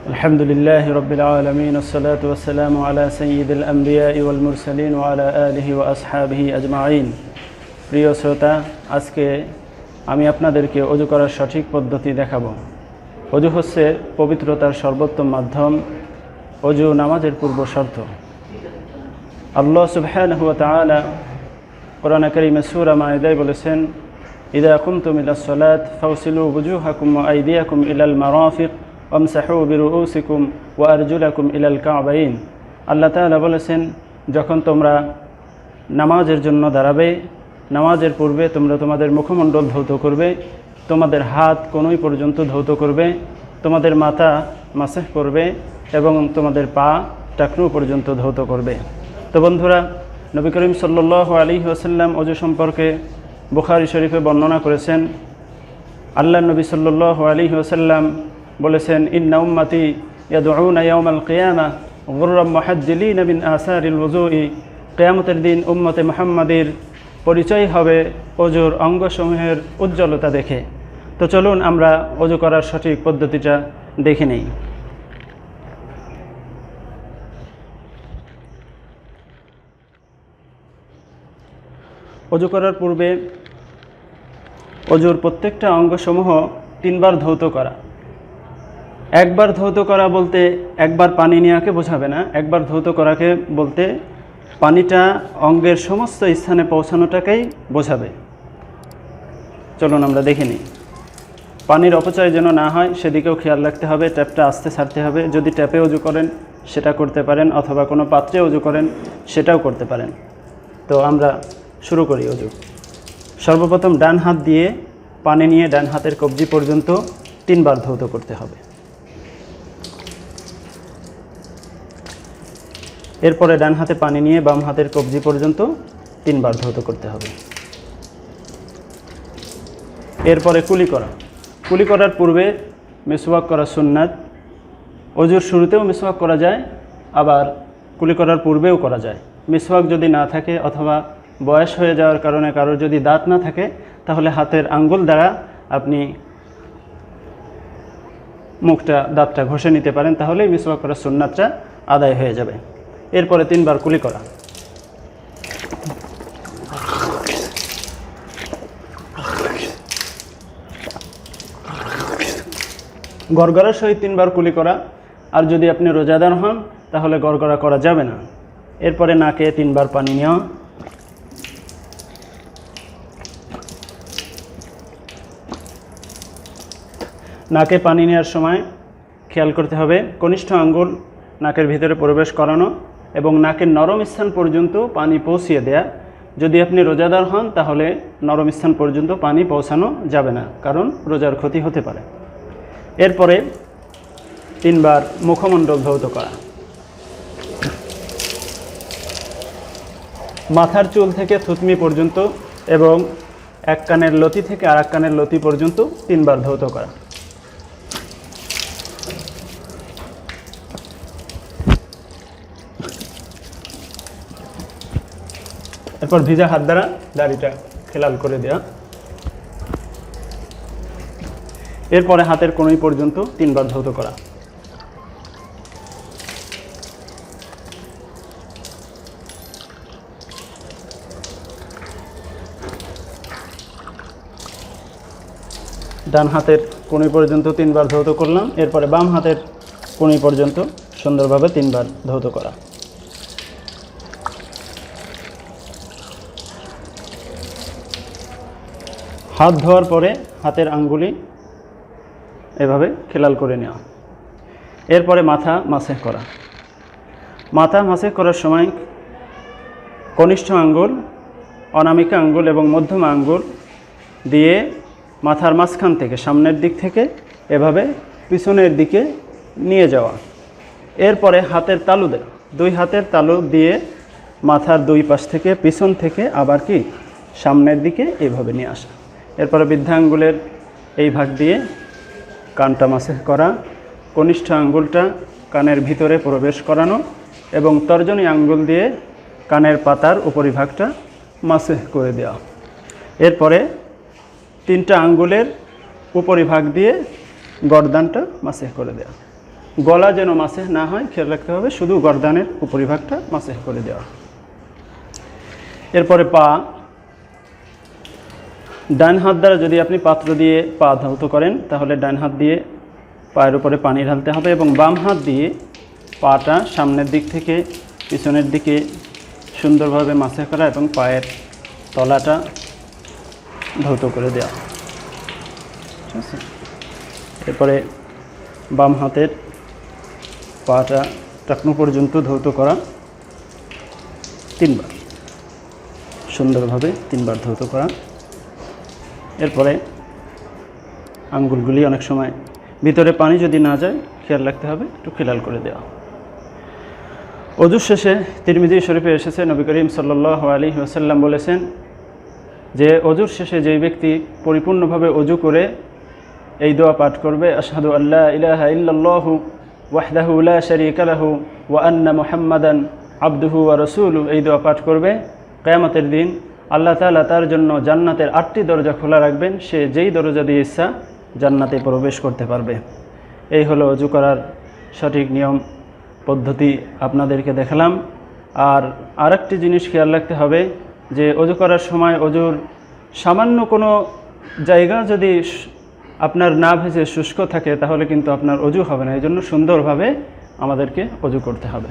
الحمد لله رب العالمين والصلاة والسلام على سيد الأنبياء والمرسلين وعلى آله وأصحابه أجمعين। প্রিয় শ্রোতা, আজকে আমি আপনাদেরকে ওযু করার সঠিক পদ্ধতি দেখাবো। ওযু হচ্ছে পবিত্রতার সর্বোত্তম মাধ্যম। ওযু নামাজের পূর্ব শর্ত। আল্লাহ সুবহানাহু ওয়া তাআলা কোরআন কারীমে সূরা মাইদায় বলেছেন, ইযা কুমতুম ইলাস সালাত ফাগসিলু ওয়ুজুহাকুম ওয়া আইদিয়াকুম ইলাল মারাফিক ওয়ামসাহু বিরুউসিকুম ওয়া আরজুলাকুম ইলাল কাবাইন। আল্লাহ তাআলা বলেছেন, যখন তোমরা নামাজের জন্য দাঁড়াবে, নামাজের পূর্বে তোমরা তোমাদের মুখমণ্ডল ধৌত করবে, তোমাদের হাত কনুই পর্যন্ত ধৌত করবে, তোমাদের মাথা মাসাহ করবে এবং তোমাদের পা টাকনু পর্যন্ত ধৌত করবে। তো বন্ধুরা, নবী করিম সাল্লাল্লাহু আলাইহি ওয়াসাল্লাম ওযু সম্পর্কে বুখারী শরীফে বর্ণনা করেছেন। আল্লাহর নবী সাল্লাল্লাহু আলাইহি ওয়াসাল্লাম বলেছেন, ইন্না উম্মতি ইয়াদউনা ইয়াওমাল কিয়ামা গুররাম মুহাজ্জিলিনা মিন আসারিল ওযুই। কিয়ামতের দিন উম্মতে মুহাম্মাদের পরিচয় হবে ওযুর অঙ্গসমূহের উজ্জ্বলতা দেখে। তো চলুন আমরা ওযু করার সঠিক পদ্ধতিটা দেখে নেই। ওযু করার পূর্বে ওযুর প্রত্যেকটা অঙ্গসমূহ 3 বার ধৌত করা। একবার ধৌত করা বলতে একবার পানি নেওয়াকে বোঝাবে না। একবার ধৌত করাকে বলতে পানিটা অঙ্গের সমস্ত স্থানে পৌঁছানোটাকেই বোঝাবে। চলুন আমরা দেখে নিই। পানির অপচয় যেন না হয় সেদিকেও খেয়াল রাখতে হবে। ট্যাপটা আস্তে ছাড়তে হবে। যদি ট্যাপে ওযু করেন সেটা করতে পারেন, অথবা কোনো পাত্রে ওযু করেন সেটাও করতে পারেন। তো আমরা শুরু করি ওযু। সর্বপ্রথম ডান হাত দিয়ে পানি নিয়ে ডান হাতের কবজি পর্যন্ত 3 বার ধৌত করতে হবে। এরপরে ডান হাতে পানি নিয়ে বাম হাতের কবজি পর্যন্ত 3 বার ধৌত করতে হবে। এরপরে কুলি করা। কুলি করার পূর্বে মিসওয়াক করা সুন্নাত। ওযুর শুরুতেও মিসওয়াক করা যায়, আবার কুলি করার পূর্বেও করা যায়। মিসওয়াক যদি না থাকে অথবা বয়স হয়ে যাওয়ার কারণে কারোর যদি দাঁত না থাকে, তাহলে হাতের আঙ্গুল দ্বারা আপনি দাঁতটা ঘষে নিতে পারেন, তাহলেই মিসওয়াক করার সুন্নাতটা আদায় হয়ে যাবে। এরপরে 3 বার কুলি করা। গড়গড়ার সহিত 3 বার কুলি করা। আর যদি আপনি রোজাদার হন তাহলে গড়গড়া করা যাবে না। এরপরে নাকে 3 বার পানি নেওয়া। নাকে পানি নেওয়ার সময় খেয়াল করতে হবে কনিষ্ঠ আঙ্গুল নাকের ভিতরে প্রবেশ করানো এবং নাকের নরম স্থান পর্যন্ত পানি পৌঁছিয়ে দেয়া। যদি আপনি রোজাদার হন তাহলে নরম স্থান পর্যন্ত পানি পৌঁছানো যাবে না, কারণ রোজার ক্ষতি হতে পারে। এরপরে 3 বার মুখমণ্ডল ধৌত করা। মাথার চুল থেকে থুতনি পর্যন্ত এবং এক কানের লতি থেকে আরেক কানের লতি পর্যন্ত 3 বার ধৌত করা। এরপর ভিজা হাত দ্বারা দাড়িটা খেলাল করে দেওয়া। এরপরে হাতের কনুই পর্যন্ত 3 বার ধৌত করা। ডান হাতের কনুই পর্যন্ত 3 বার ধৌত করলাম। এরপরে বাম হাতের কনুই পর্যন্ত সুন্দরভাবে 3 বার ধৌত করা। হাত ধোয়ার পরে হাতের আঙ্গুলি এভাবে খেলাল করে নেওয়া। এরপরে মাথা মাসাহ করা। মাথা মাসাহ করার সময় কনিষ্ঠ আঙ্গুল, অনামিকা আঙ্গুল এবং মধ্যমা আঙ্গুল দিয়ে মাথার মাঝখান থেকে সামনের দিক থেকে এভাবে পিছনের দিকে নিয়ে যাওয়া। এরপরে হাতের তালু দেওয়া। 2 হাতের তালু দিয়ে মাথার 2 পাশ থেকে পিছন থেকে আবার সামনের দিকে এভাবে নিয়ে আসা। এরপরে বৃদ্ধাঙ্গুলের এই ভাগ দিয়ে কানটা মাসাহ করা। কনিষ্ঠ আঙ্গুলটা কানের ভিতরে প্রবেশ করানো এবং তর্জনী আঙ্গুল দিয়ে কানের পাতার উপরিভাগটা মাসাহ করে দেওয়া। এরপরে 3টা আঙ্গুলের উপরিভাগ দিয়ে গর্দানটা মাসাহ করে দেওয়া। গলা যেন মাসেহ না হয় খেয়াল রাখতে হবে, শুধু গর্দানের উপরিভাগটা মাসেহ করে দেওয়া। এরপরে পা, ডান হাত দ্বারা যদি আপনি পাত্র দিয়ে পা ধৌত করেন তাহলে ডান হাত দিয়ে পায়ের উপরে পানি ঢালতে হবে এবং বাম হাত দিয়ে পাটা সামনের দিক থেকে পিছনের দিকে সুন্দরভাবে মাসেহ করা এবং পায়ের তলাটা ধৌত করে দেওয়া। ঠিক আছে, এরপরে বাম হাতের পাটা টাকনু পর্যন্ত ধৌত করা 3 বার, সুন্দরভাবে 3 বার ধৌত করা। এরপরে আঙ্গুলগুলি অনেক সময় ভিতরে পানি যদি না যায় খেয়াল রাখতে হবে, একটু খেয়াল করে দেওয়া। অজু শেষে তিরমিজি শরীফে এসেছে নবী করিম সাল্লাল্লাহু আলাইহি ওয়াসাল্লাম বলেছেন যে অজুর শেষে যেই ব্যক্তি পরিপূর্ণভাবে অজু করে এই দোয়া পাঠ করবে, আশহাদু আল্লা ইলাহা ইল্লাল্লাহু ওয়াহদাহু লা শারীকা লাহু ওয়া আন্না মুহাম্মাদান আবদুহু ওয়া রাসূলুহু, এই দোয়া পাঠ করবে, কিয়ামতের দিন আল্লাহ তাআলা তার জন্য জান্নাতের 8টি দরজা খোলা রাখবেন, সে যেই দরজা দিয়ে ইচ্ছা জান্নাতে প্রবেশ করতে পারবে। এই হলো অজু করার সঠিক নিয়ম পদ্ধতি আপনাদেরকে দেখালাম। আর আরেকটি জিনিস খেয়াল রাখতে হবে যে অজু করার সময় অজুর সামান্য কোনো জায়গা যদি আপনার না ভেজে শুষ্ক থাকে তাহলে কিন্তু আপনার অজু হবে না, এই জন্য সুন্দরভাবে আমাদেরকে অজু করতে হবে।